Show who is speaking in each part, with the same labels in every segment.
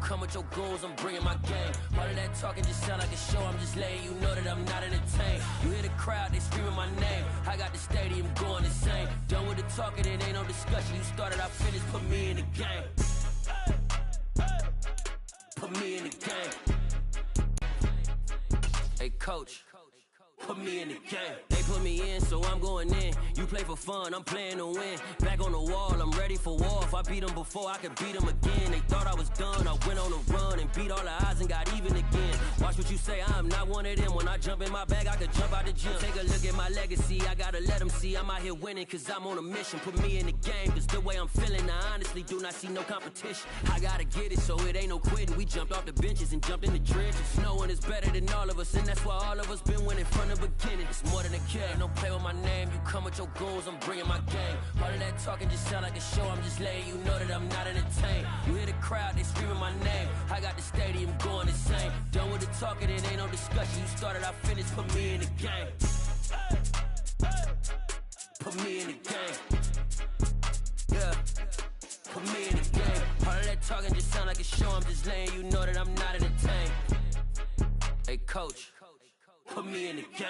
Speaker 1: come with your goals, I'm bringing my game. All of that talking just sound like a show, I'm just letting you know that I'm not entertained. You hear the crowd, they screaming my name. I got the stadium going insane. Done with the talking, it ain't no discussion. You started, I finished, put me in the game. Put me in the game. Hey, coach. Put me in the game. They put me in, so I'm going in. You play for fun, I'm playing to win. Back on the wall, I'm ready for war. If I beat them before, I could beat them again. They thought I was done, I went on a run and beat all the odds and got even again. Watch what you say, I'm not one of them. When I jump in my bag, I could jump out the gym. Take a look at my legacy, I gotta let them see I'm out here winning, cause I'm on a mission. Put me in the game, cause the way I'm feeling, I honestly do not see no competition. I gotta get it, so it ain't no quitting. We jumped off the benches and jumped in the trenches. No one is better than all of us, and that's why all of us been winning from the beginning. It's more than a game, don't play with my name. You come with your goals, I'm bringing my game. All of that talking just sound like a show, I'm just letting you know that I'm not entertained. You hear the crowd, they screaming my name. I got the stadium going insane. Done with the talking, it ain't no discussion. You started, I finished, put me in the game. Put me in the game. Yeah, put me in the game. All of that talking just sound like a show, I'm just letting you know that I'm not entertained. Hey, coach, put me in the game.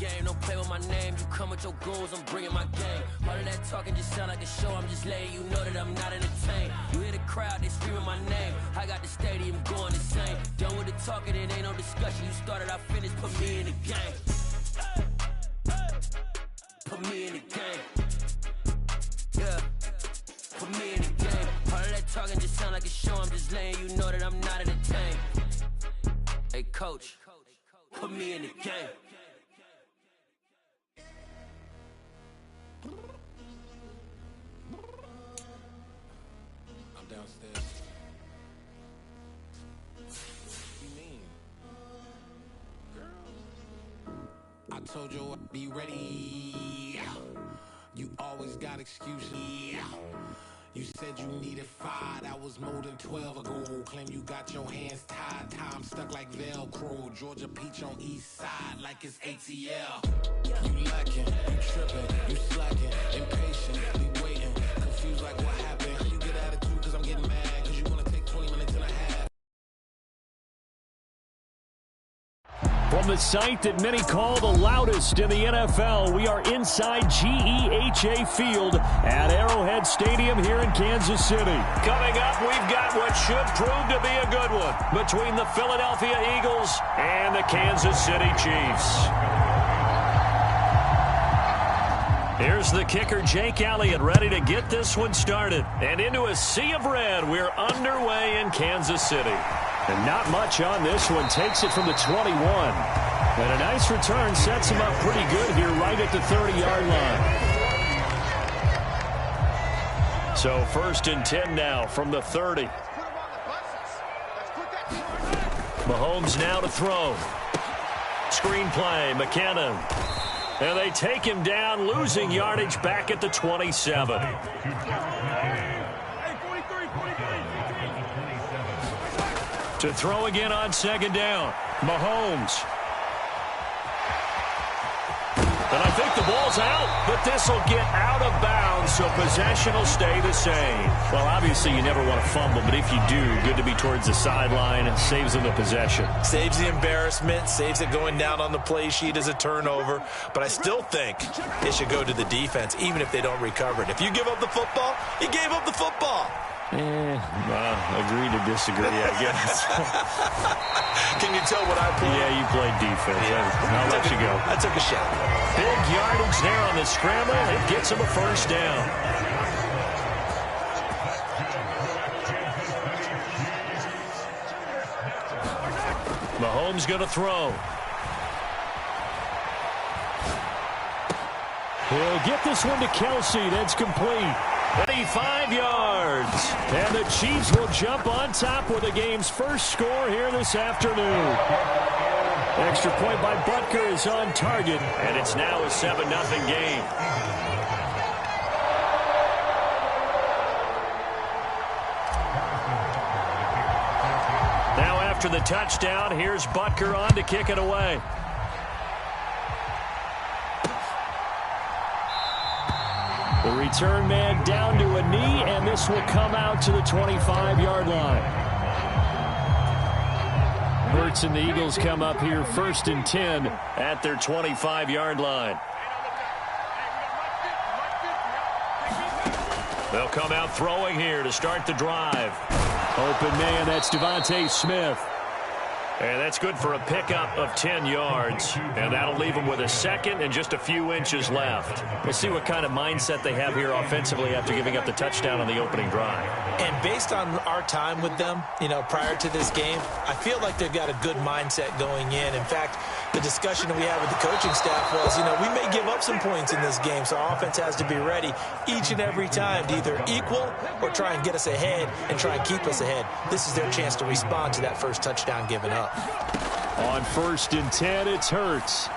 Speaker 1: Game, don't play with my name. You come with your goals, I'm bringing my game. All of that talking just sound like a show, I'm just letting you know that I'm not entertained. You hear the crowd, they screaming my name. I got the stadium going insane. Done with the talking, it ain't no discussion. You started, I finished, put me in the game. Put me in the game. Yeah, put me in the game. All of that talking just sound like a show, I'm just letting you know that I'm not entertained. Hey, coach, put me in the game.
Speaker 2: I'm downstairs. What do you mean? Girl, I told you I'd be ready. You always got excuses. You said you needed 5, that was more than 12 ago. Claim you got your hands tied, time stuck like Velcro. Georgia peach on east side like it's ATL. You lacking, you tripping, you slacking, impatient, we waiting, confused like what happened. You get attitude cause I'm getting mad, cause you wanna take 20 minutes and a half.
Speaker 3: From the site that many call the loudest in the NFL, we are inside GEHA Field at Arrowhead Stadium here in Kansas City. Coming up, we've got what should prove to be a good one between the Philadelphia Eagles and the Kansas City Chiefs. Here's the kicker, Jake Elliott, ready to get this one started. And into a sea of red, we're underway in Kansas City. And not much on this one. Takes it from the 21. And a nice return sets him up pretty good here right at the 30-yard line. So 1st and 10 now from the 30. Mahomes now to throw. Screen play, McKinnon. And they take him down, losing yardage back at the 27. To throw again on 2nd down. Mahomes. And I think the ball's out, but this will get out of bounds, so possession will stay the same. Well, obviously you never want to fumble, but if you do, good to be towards the sideline. It saves them the possession.
Speaker 4: Saves the embarrassment, saves it going down on the play sheet as a turnover. But I still think it should go to the defense, even if they don't recover it. If you give up the football, you gave up the football.
Speaker 3: Agree to disagree, I guess.
Speaker 4: Can you tell what I played?
Speaker 3: Yeah, you played defense. Yeah. I'll let you go.
Speaker 4: I took a shot.
Speaker 3: Big yardage there on the scramble. It gets him a 1st down. Mahomes going to throw. He'll get this one to Kelsey. That's complete. 25 yards. And the Chiefs will jump on top with the game's first score here this afternoon. Extra point by Butker is on target, and it's now a 7-0 game. Now after the touchdown, here's Butker on to kick it away. The return man down to a knee, and this will come out to the 25-yard line. Hurts and the Eagles come up here 1st and 10 at their 25-yard line. They'll come out throwing here to start the drive. Open man, that's Devontae Smith. And that's good for a pickup of 10 yards. And that'll leave them with a second and just a few inches left. We'll see what kind of mindset they have here offensively after giving up the touchdown on the opening drive.
Speaker 4: And based on our time with them, prior to this game, I feel like they've got a good mindset going in. In fact, the discussion that we had with the coaching staff was, we may give up some points in this game, so our offense has to be ready each and every time to either equal or try and get us ahead and try and keep us ahead. This is their chance to respond to that first touchdown given up.
Speaker 3: On 1st and 10, it's Hurts.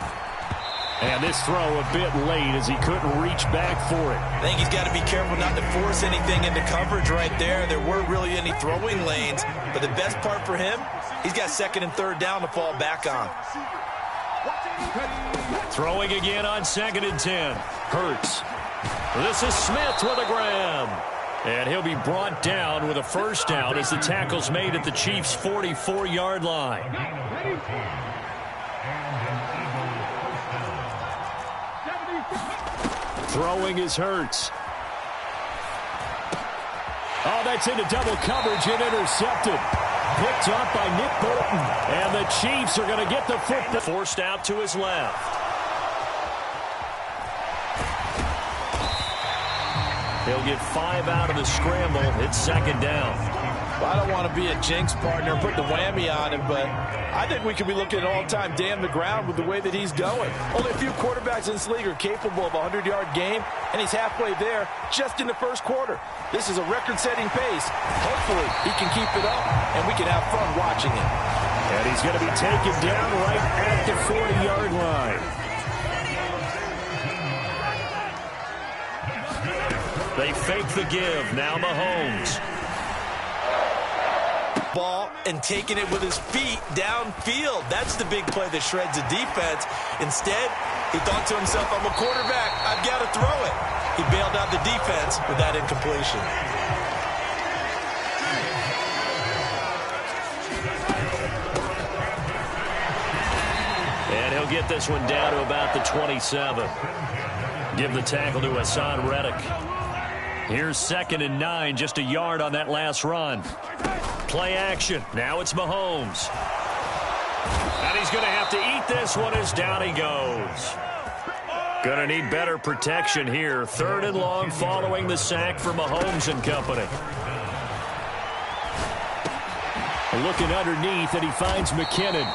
Speaker 3: And this throw a bit late as he couldn't reach back for it.
Speaker 4: I think he's got to be careful not to force anything into coverage right there. There weren't really any throwing lanes, but the best part for him, he's got 2nd and 3rd down to fall back on.
Speaker 3: Throwing again on 2nd and 10. Hurts. This is Smith with a grab. And he'll be brought down with a 1st down as the tackle's made at the Chiefs' 44-yard line. Throwing is Hurts. Oh, that's into double coverage and intercepted. Picked up by Nick Bolton. And the Chiefs are going to get the football. Forced out to his left. He'll get 5 out of the scramble. It's 2nd down.
Speaker 4: Well, I don't want to be a jinx partner and put the whammy on him, but I think we could be looking at all-time damn the ground with the way that he's going. Only a few quarterbacks in this league are capable of a 100-yard game, and he's halfway there just in the 1st quarter. This is a record-setting pace. Hopefully, he can keep it up, and we can have fun watching it.
Speaker 3: And he's going to be taken down right at the 40-yard line. They fake the give. Now Mahomes.
Speaker 4: Ball and taking it with his feet downfield. That's the big play that shreds the defense. Instead, he thought to himself, I'm a quarterback. I've got to throw it. He bailed out the defense with that incompletion.
Speaker 3: And he'll get this one down to about the 27. Give the tackle to Hassan Reddick. Here's 2nd and 9, just a yard on that last run. Play action. Now it's Mahomes. And he's going to have to eat this one as down he goes. Going to need better protection here. 3rd and long following the sack for Mahomes and company. Looking underneath, and he finds McKinnon.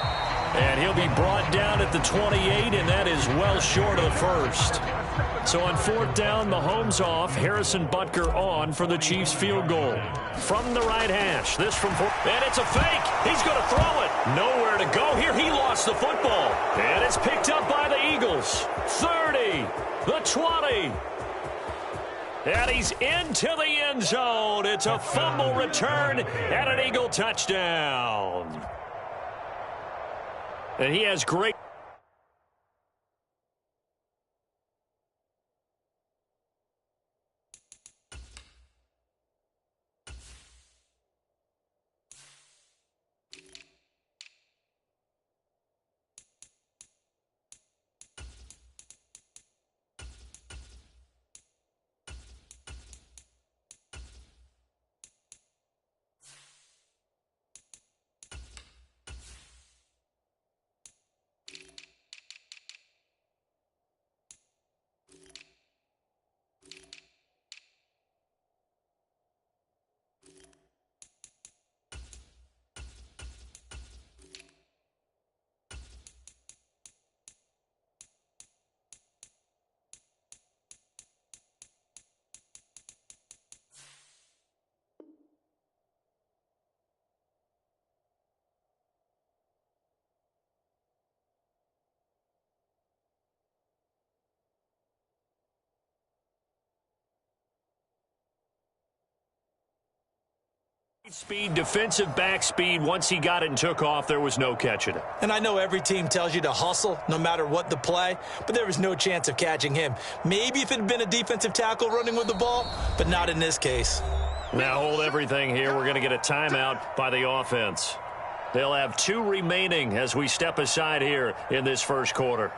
Speaker 3: And he'll be brought down at the 28, and that is well short of the 1st. So on 4th down, Mahomes off, Harrison Butker on for the Chiefs field goal. From the right hash, this from 4, and it's a fake. He's going to throw it. Nowhere to go here. He lost the football. And it's picked up by the Eagles. 30, the 20. And he's into the end zone. It's a fumble return and an Eagle touchdown. And he has great... Speed, defensive back speed. Once he got it and took off, there was no catching it.
Speaker 4: And I know every team tells you to hustle no matter what the play, but there was no chance of catching him. Maybe if it had been a defensive tackle running with the ball, but not in this case.
Speaker 3: Now hold everything here. We're going to get a timeout by the offense. They'll have 2 remaining as we step aside here in this first quarter.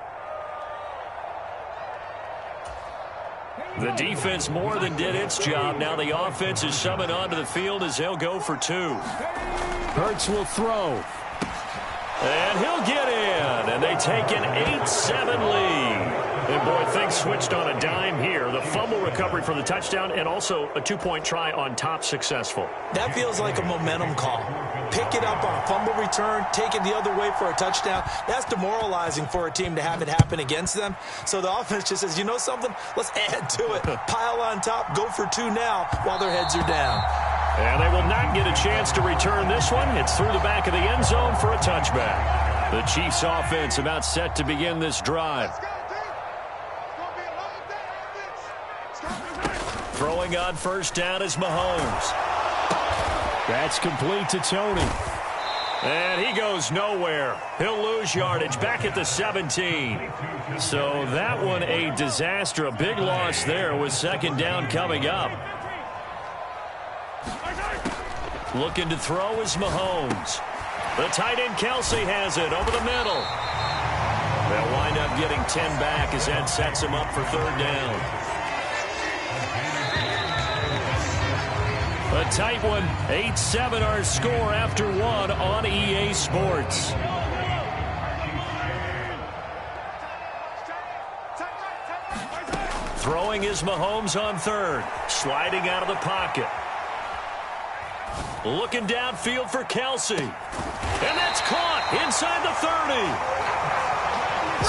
Speaker 3: The defense more than did its job. Now the offense is summoned onto the field as they'll go for 2.
Speaker 5: Hurts will throw.
Speaker 3: And he'll get in. And they take an 8-7 lead. And, boy, things switched on a dime here. The fumble recovery for the touchdown and also a 2-point try on top successful.
Speaker 4: That feels like a momentum call. Pick it up on a fumble return, take it the other way for a touchdown. That's demoralizing for a team to have it happen against them. So the offense just says, you know something? Let's add to it. Pile on top, go for 2 now while their heads are down.
Speaker 3: And they will not get a chance to return this one. It's through the back of the end zone for a touchback. The Chiefs offense about set to begin this drive. Throwing on first down is Mahomes.
Speaker 5: That's complete to Tony.
Speaker 3: And he goes nowhere. He'll lose yardage back at the 17. So that one a disaster. A big loss there with second down coming up. Looking to throw is Mahomes. The tight end Kelsey has it over the middle. They'll wind up getting 10 back as that sets him up for third down. A tight one, 8-7 our score after 1 on EA Sports. Throwing is Mahomes on third, sliding out of the pocket. Looking downfield for Kelsey. And that's caught inside the 30.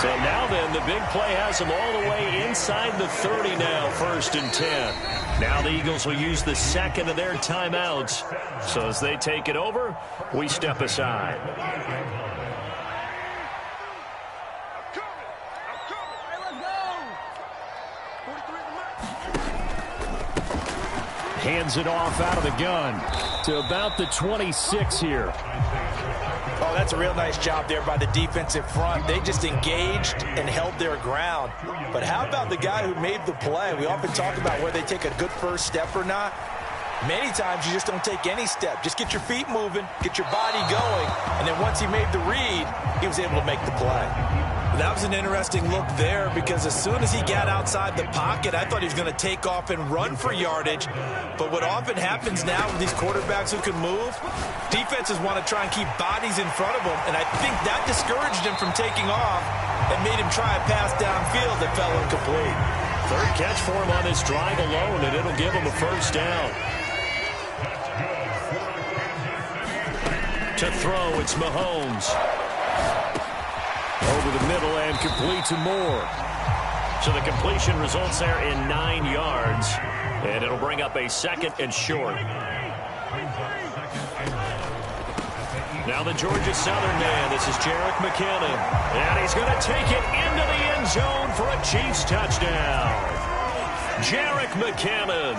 Speaker 3: So now then, the big play has them all the way inside the 30 now, 1st and 10. Now the Eagles will use the second of their timeouts. So as they take it over, we step aside.
Speaker 5: Hands it off out of the gun to about the 26 here.
Speaker 4: Oh, that's a real nice job there by the defensive front. They just engaged and held their ground. But how about the guy who made the play? We often talk about whether they take a good first step or not. Many times you just don't take any step. Just get your feet moving, get your body going, and then once he made the read, he was able to make the play. That was an interesting look there because as soon as he got outside the pocket, I thought he was going to take off and run for yardage. But what often happens now with these quarterbacks who can move, defenses want to try and keep bodies in front of them, and I think that discouraged him from taking off and made him try a pass downfield that fell incomplete.
Speaker 3: Third catch for him on this drive alone, and it'll give him a first down. To throw, it's Mahomes. Over the middle and complete to Moore. So the completion results there in 9 yards. And it'll bring up a 2nd and short. Now the Georgia Southern man. This is Jerick McKinnon. And he's going to take it into the end zone for a Chiefs touchdown. Jerick McKinnon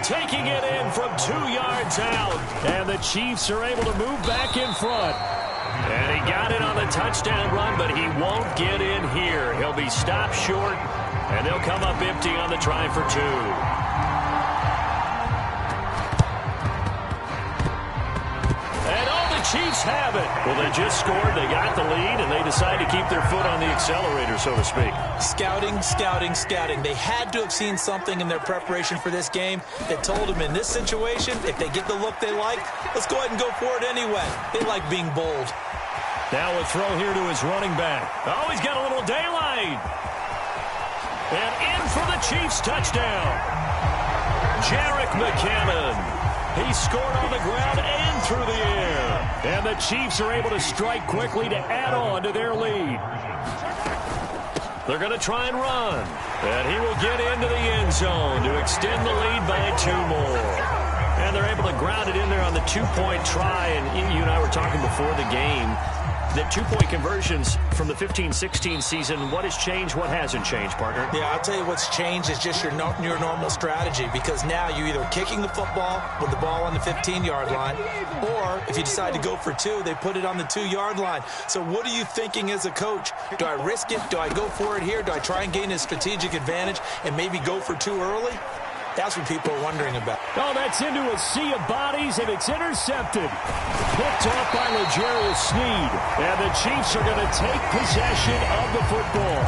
Speaker 3: taking it in from 2 yards out. And the Chiefs are able to move back in front. And he got it on the touchdown run, but he won't get in here. He'll be stopped short, and they'll come up empty on the try for 2. And all the Chiefs have it. Well, they just scored, they got the lead, and they decide to keep their foot on the accelerator, so to speak.
Speaker 4: Scouting, scouting, scouting. They had to have seen something in their preparation for this game that told them in this situation, if they get the look they like, let's go ahead and go for it anyway. They like being bold.
Speaker 3: Now a throw here to his running back. Oh, he's got a little daylight. And in for the Chiefs touchdown. Jerick McKinnon. He scored on the ground and through the air. And the Chiefs are able to strike quickly to add on to their lead. They're going to try and run. And he will get into the end zone to extend the lead by 2 more. And they're able to ground it in there on the 2-point try. And you and I were talking before the game. that two-point conversions from the 15-16 season, what has changed, what hasn't changed, partner?
Speaker 4: Yeah, I'll tell you what's changed is just your normal strategy, because now you're either kicking the football with the ball on the 15-yard line, or if you decide to go for two, they put it on the 2-yard line. So what are you thinking as a coach? Do I risk it? Do I go for it here? Do I try and gain a strategic advantage and maybe go for two early? That's what people are wondering about.
Speaker 3: Oh, that's into a sea of bodies, and it's intercepted. Picked off by L'Jarius Sneed. And the Chiefs are going to take possession of the football.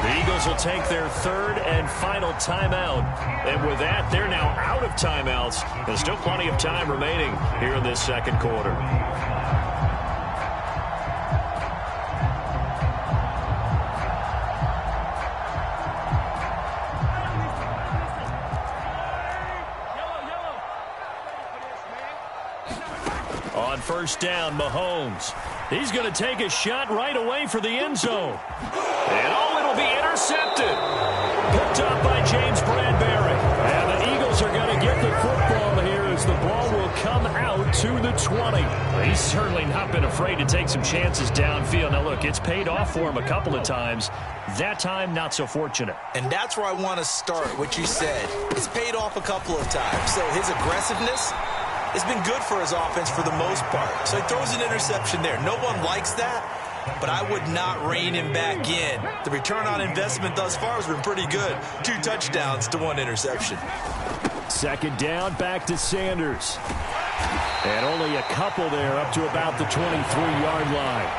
Speaker 3: The Eagles will take their third and final timeout. And with that, they're now out of timeouts. There's still plenty of time remaining here in this second quarter. On first down, Mahomes. He's going to take a shot right away for the end zone. And it'll be intercepted. Picked up by James Bradbury. And the Eagles are going to get the football here as the ball will come out to the 20. He's certainly not been afraid to take some chances downfield. Now, look, it's paid off for him a couple of times. That time, not so fortunate.
Speaker 4: And that's where I want to start, what you said. It's paid off a couple of times. So his aggressiveness has been good for his offense for the most part. So he throws an interception there. No one likes that, but I would not rein him back in. The return on investment thus far has been pretty good. 2 touchdowns to 1 interception.
Speaker 3: Second down, back to Sanders. And only a couple there up to about the 23-yard line.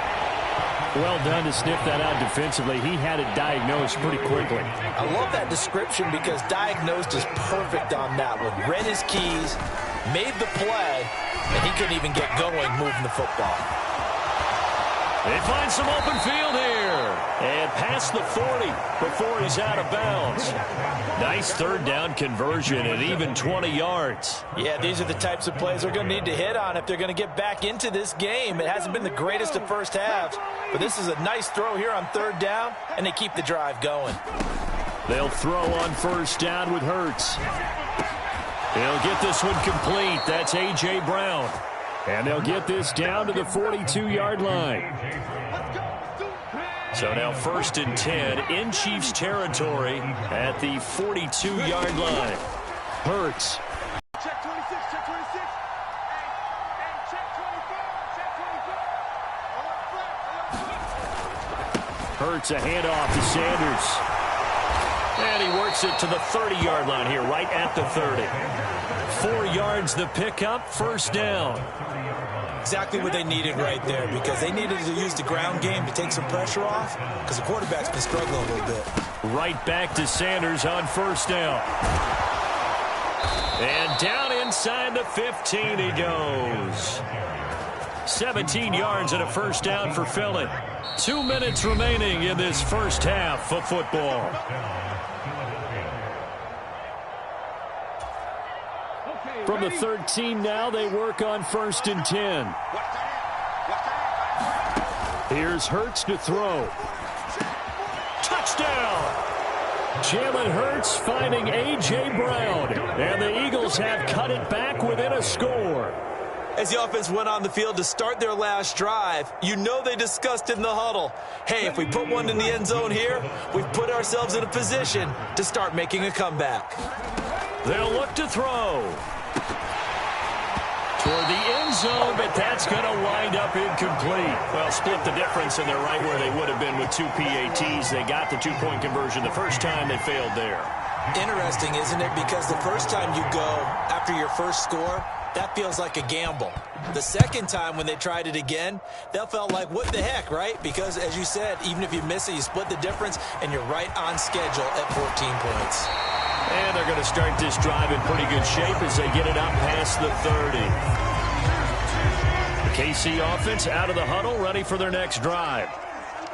Speaker 3: Well done to sniff that out defensively. He had it diagnosed pretty quickly.
Speaker 4: I love that description because diagnosed is perfect on that one. Read his keys, made the play, and he couldn't even get going moving the football.
Speaker 3: They find some open field here. And past the 40 before he's out of bounds. Nice third down conversion and even 20 yards.
Speaker 4: Yeah, these are the types of plays they're going to need to hit on if they're going to get back into this game. It hasn't been the greatest of first halves, but this is a nice throw here on third down, and they keep the drive going.
Speaker 3: They'll throw on first down with Hurts. He'll get this one complete. That's A.J. Brown. And they'll get this down to the 42-yard line. So now 1st and 10 in Chiefs territory at the 42-yard line. Hurts.
Speaker 6: Check 26, check 26. Hey, check 24, check 24.
Speaker 3: Hurts a handoff to Sanders. And he works it to the 30-yard line here, right at the 30. 4 yards the pickup, first down.
Speaker 4: Exactly what they needed right there, because they needed to use the ground game to take some pressure off, because the quarterback's been struggling a little bit.
Speaker 3: Right back to Sanders on first down. And down inside the 15 he goes. 17 yards and a first down for Philly. 2 minutes remaining in this first half of football. From the 13 now, they work on 1st and 10. Here's Hurts to throw. Touchdown! Jalen Hurts finding A.J. Brown. And the Eagles have cut it back within a score.
Speaker 4: As the offense went on the field to start their last drive, you know they discussed in the huddle, hey, if we put one in the end zone here, we've put ourselves in a position to start making a comeback.
Speaker 3: They'll look to throw. Toward the end zone, but that's going to wind up incomplete. Well, split the difference, and they're right where they would have been with 2 PATs. They got the 2-point conversion the first time. They failed there.
Speaker 4: Interesting, isn't it? Because the first time you go after your first score, that feels like a gamble. The second time when they tried it again, that felt like, what the heck, right? Because, as you said, even if you miss it, you split the difference, and you're right on schedule at 14 points.
Speaker 3: And they're going to start this drive in pretty good shape as they get it up past the 30. The KC offense out of the huddle, ready for their next drive.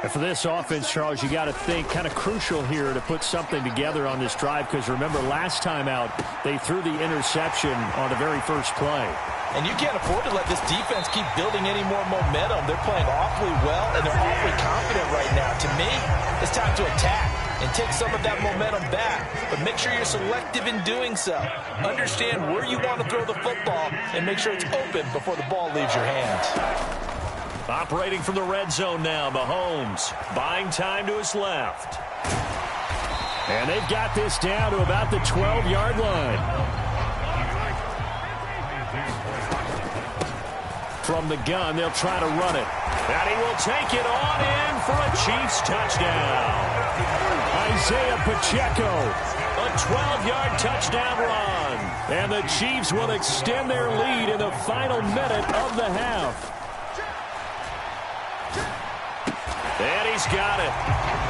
Speaker 3: And for this offense, Charles, you got to think kind of crucial here to put something together on this drive, because remember, last time out, they threw the interception on the very first play.
Speaker 4: And you can't afford to let this defense keep building any more momentum. They're playing awfully well, and they're awfully confident right now. To me, it's time to attack and take some of that momentum back. But make sure you're selective in doing so. Understand where you want to throw the football and make sure it's open before the ball leaves your hands.
Speaker 3: Operating from the red zone now, Mahomes buying time to his left. And they've got this down to about the 12-yard line. From the gun, they'll try to run it. And he will take it on in for a Chiefs touchdown. Isaiah Pacheco, a 12-yard touchdown run. And the Chiefs will extend their lead in the final minute of the half. And he's got it.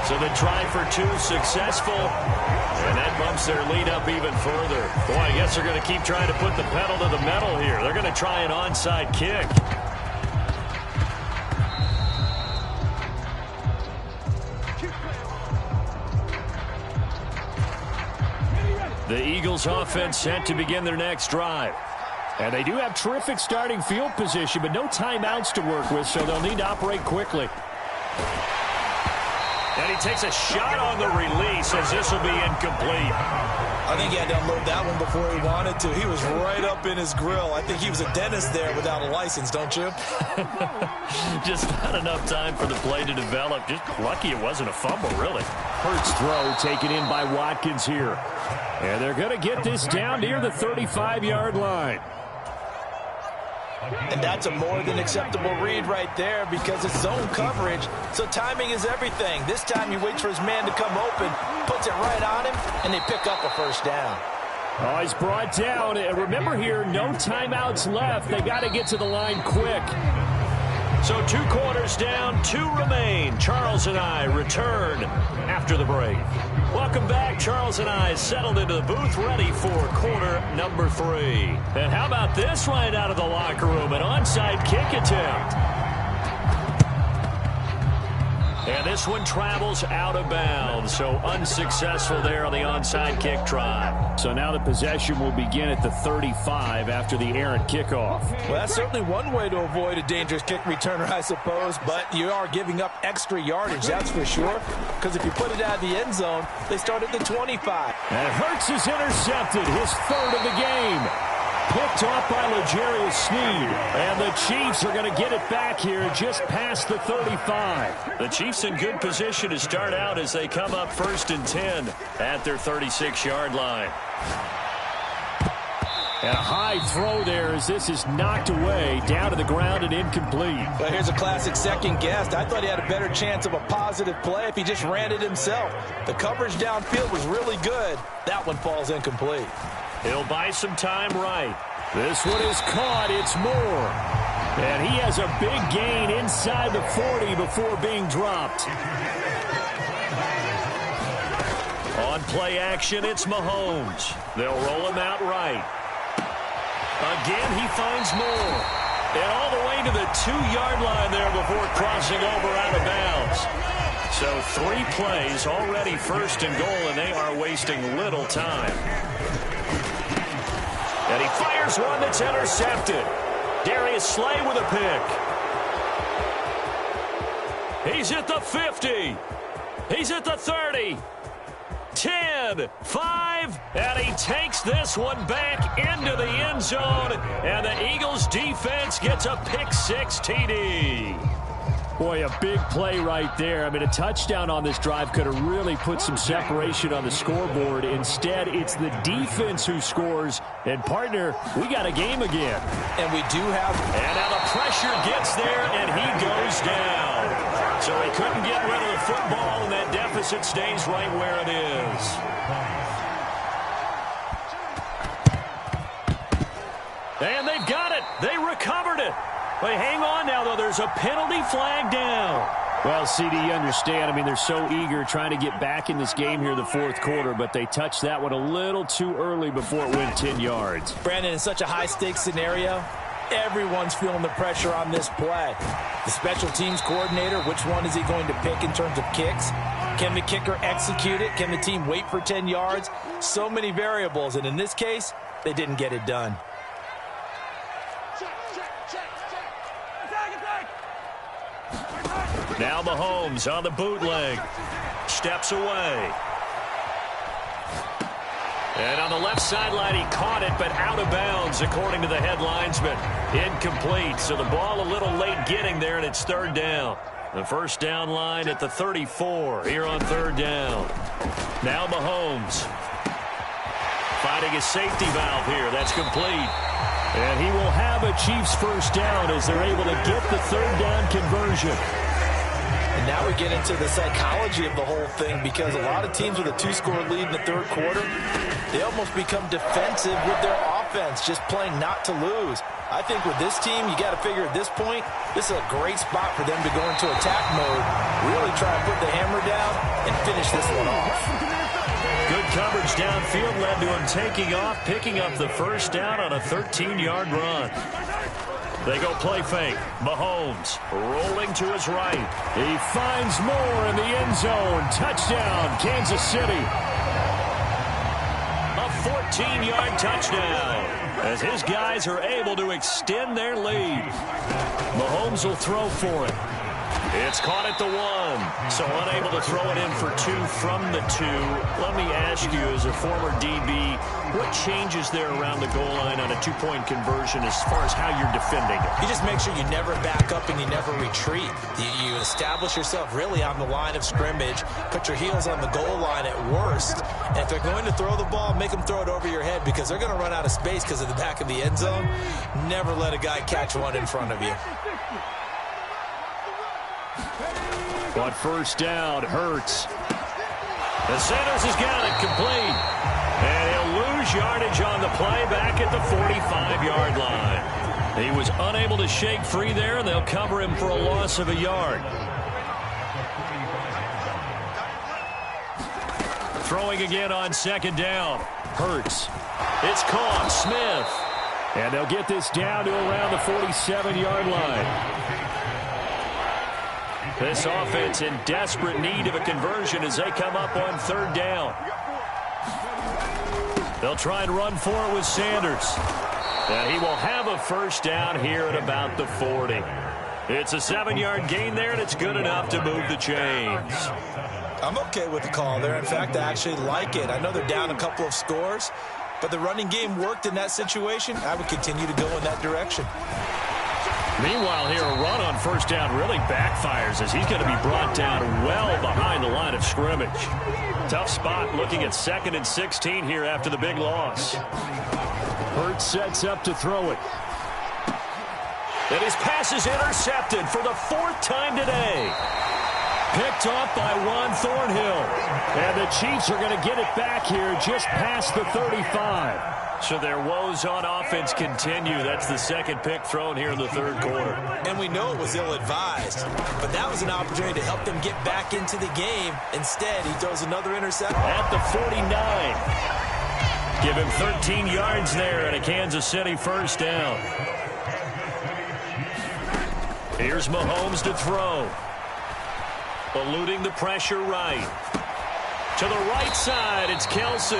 Speaker 3: So the try for two successful. And that bumps their lead up even further. Boy, I guess they're going to keep trying to put the pedal to the metal here. They're going to try an onside kick. The Eagles offense set to begin their next drive. And they do have terrific starting field position, but no timeouts to work with, so they'll need to operate quickly. And he takes a shot on the release as this will be incomplete.
Speaker 4: I think he had to unload that one before he wanted to. He was right up in his grill. I think he was a dentist there without a license, don't you?
Speaker 3: Just not enough time for the play to develop. Just lucky it wasn't a fumble, really. Hurts throw taken in by Watkins here. And they're going to get this down near the 35-yard line.
Speaker 4: And that's a more than acceptable read right there because it's zone coverage, so timing is everything. This time he waits for his man to come open, puts it right on him, and they pick up a first down.
Speaker 3: Oh, he's brought down. And remember here, no timeouts left. They got to get to the line quick. So 2 quarters down, 2 remain. Charles and I return after the break. Welcome back. Charles and I settled into the booth, ready for quarter number 3. And how about this right out of the locker room? An onside kick attempt. And this one travels out of bounds, so unsuccessful there on the onside kick try. So now the possession will begin at the 35 after the errant kickoff.
Speaker 4: Well, that's certainly one way to avoid a dangerous kick returner, I suppose, but you are giving up extra yardage, that's for sure, because if you put it out of the end zone, they start at the 25.
Speaker 3: And Hurts is intercepted, his 3rd of the game. Picked off by L'Jarius Sneed. And the Chiefs are going to get it back here just past the 35. The Chiefs in good position to start out as they come up 1st and 10 at their 36-yard line. And a high throw there as this is knocked away, down to the ground and incomplete.
Speaker 4: Well, here's a classic second guess. I thought he had a better chance of a positive play if he just ran it himself. The coverage downfield was really good. That one falls incomplete.
Speaker 3: He'll buy some time right. This one is caught. It's Moore. And he has a big gain inside the 40 before being dropped. On play action, it's Mahomes. They'll roll him out right. Again, he finds Moore. And all the way to the 2-yard line there before crossing over out of bounds. So 3 plays already 1st and goal, and they are wasting little time. And he fires one that's intercepted. Darius Slay with a pick. He's at the 50. He's at the 30. 10, 5, and he takes this one back into the end zone. And the Eagles defense gets a pick-6 TD. Boy, a big play right there. I mean, a touchdown on this drive could have really put some separation on the scoreboard. Instead, it's the defense who scores. And, partner, we got a game again.
Speaker 4: And we do have...
Speaker 3: And now the pressure gets there, and he goes down. So he couldn't get rid of the football, and that deficit stays right where it is. And they've got it. They recovered it. But hang on now, though. There's a penalty flag down. Well, CD, you understand. I mean, they're so eager trying to get back in this game here in the 4th quarter, but they touched that one a little too early before it went 10 yards.
Speaker 4: Brandon, in such a high-stakes scenario, everyone's feeling the pressure on this play. The special teams coordinator, which one is he going to pick in terms of kicks? Can the kicker execute it? Can the team wait for 10 yards? So many variables, and in this case, they didn't get it done.
Speaker 3: Now Mahomes on the bootleg. Steps away. And on the left sideline, he caught it, but out of bounds, according to the head linesman. Incomplete, so the ball a little late getting there, and it's third down. The first down line at the 34 here on third down. Now Mahomes finding a safety valve here. That's complete. And he will have a Chiefs first down as they're able to get the third down conversion.
Speaker 4: And now we get into the psychology of the whole thing, because a lot of teams with a 2-score lead in the third quarter, they almost become defensive with their offense, just playing not to lose. I think with this team, you got to figure at this point, this is a great spot for them to go into attack mode, really try and put the hammer down and finish this one off.
Speaker 3: Good coverage downfield led to him taking off, picking up the first down on a 13-yard run. They go play fake. Mahomes rolling to his right. He finds Moore in the end zone. Touchdown, Kansas City. A 14-yard touchdown as his guys are able to extend their lead. Mahomes will throw for it. It's caught at the 1, so unable to throw it in for 2 from the 2. Let me ask you, as a former DB, what changes there around the goal line on a 2-point conversion as far as how you're defending it?
Speaker 4: You just make sure you never back up and you never retreat. You establish yourself really on the line of scrimmage, put your heels on the goal line at worst, and if they're going to throw the ball, make them throw it over your head, because they're going to run out of space because of the back of the end zone. Never let a guy catch one in front of you.
Speaker 3: On first down, Hurts. And Sanders has got it complete. And he'll lose yardage on the play back at the 45-yard line. He was unable to shake free there, and they'll cover him for a loss of a yard. Throwing again on second down. Hurts. It's caught. Smith. And they'll get this down to around the 47-yard line. This offense in desperate need of a conversion as they come up on third down. They'll try and run for it with Sanders. And he will have a first down here at about the 40. It's a 7-yard gain there, and it's good enough to move the chains.
Speaker 4: I'm okay with the call there. In fact, I actually like it. I know they're down a couple of scores, but the running game worked in that situation. I would continue to go in that direction.
Speaker 3: Meanwhile, here, a run on first down really backfires as he's going to be brought down well behind the line of scrimmage. Tough spot looking at 2nd and 16 here after the big loss. Hurts sets up to throw it. And his pass is intercepted for the 4th time today. Picked off by Juan Thornhill. And the Chiefs are going to get it back here just past the 35. So their woes on offense continue. That's the second pick thrown here in the third quarter.
Speaker 4: And we know it was ill-advised, but that was an opportunity to help them get back into the game. Instead, he throws another interception.
Speaker 3: At the 49. Give him 13 yards there and a Kansas City first down. Here's Mahomes to throw. Eluding the pressure right. To the right side, it's Kelsey.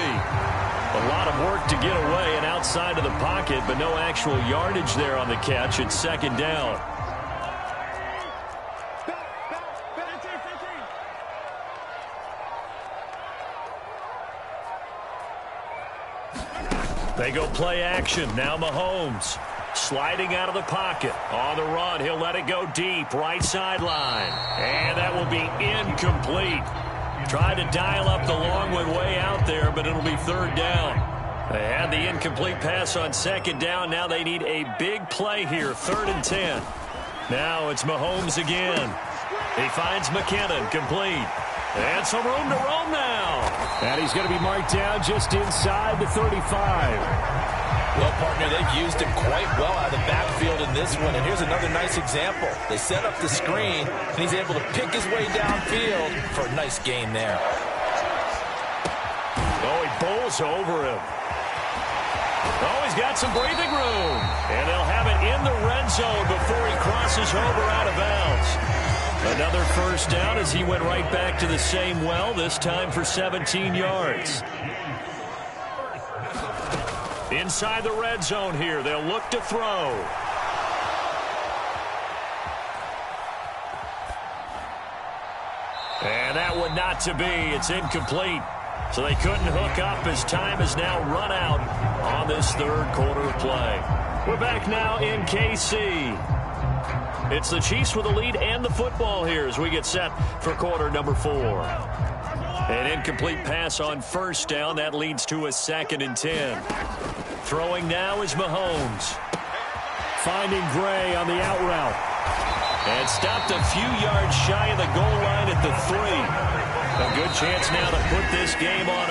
Speaker 3: A lot of work to get away and outside of the pocket, but no actual yardage there on the catch. It's second down. They go play action. Now Mahomes sliding out of the pocket. On the run, he'll let it go deep. Right sideline. And that will be incomplete. Tried to dial up the long one way out there, but it'll be third down. They had the incomplete pass on second down. Now they need a big play here, 3rd and 10. Now it's Mahomes again. He finds McKinnon, complete. And some room to roam now. And he's going to be marked down just inside the 35.
Speaker 4: Well, partner, they've used him quite well out of the backfield in this one. And here's another nice example. They set up the screen, and he's able to pick his way downfield for a nice gain there.
Speaker 3: Oh, he bowls over him. Oh, he's got some breathing room. And they'll have it in the red zone before he crosses over out of bounds. Another first down as he went right back to the same well, this time for 17 yards. Inside the red zone here, they'll look to throw. And that one not to be. It's incomplete. So they couldn't hook up as time has now run out on this third quarter of play. We're back now in KC. It's the Chiefs with the lead and the football here as we get set for quarter number 4. An incomplete pass on first down. That leads to a 2nd and 10. Throwing now is Mahomes. Finding Gray on the out route. And stopped a few yards shy of the goal line at the 3. A good chance now to put this game on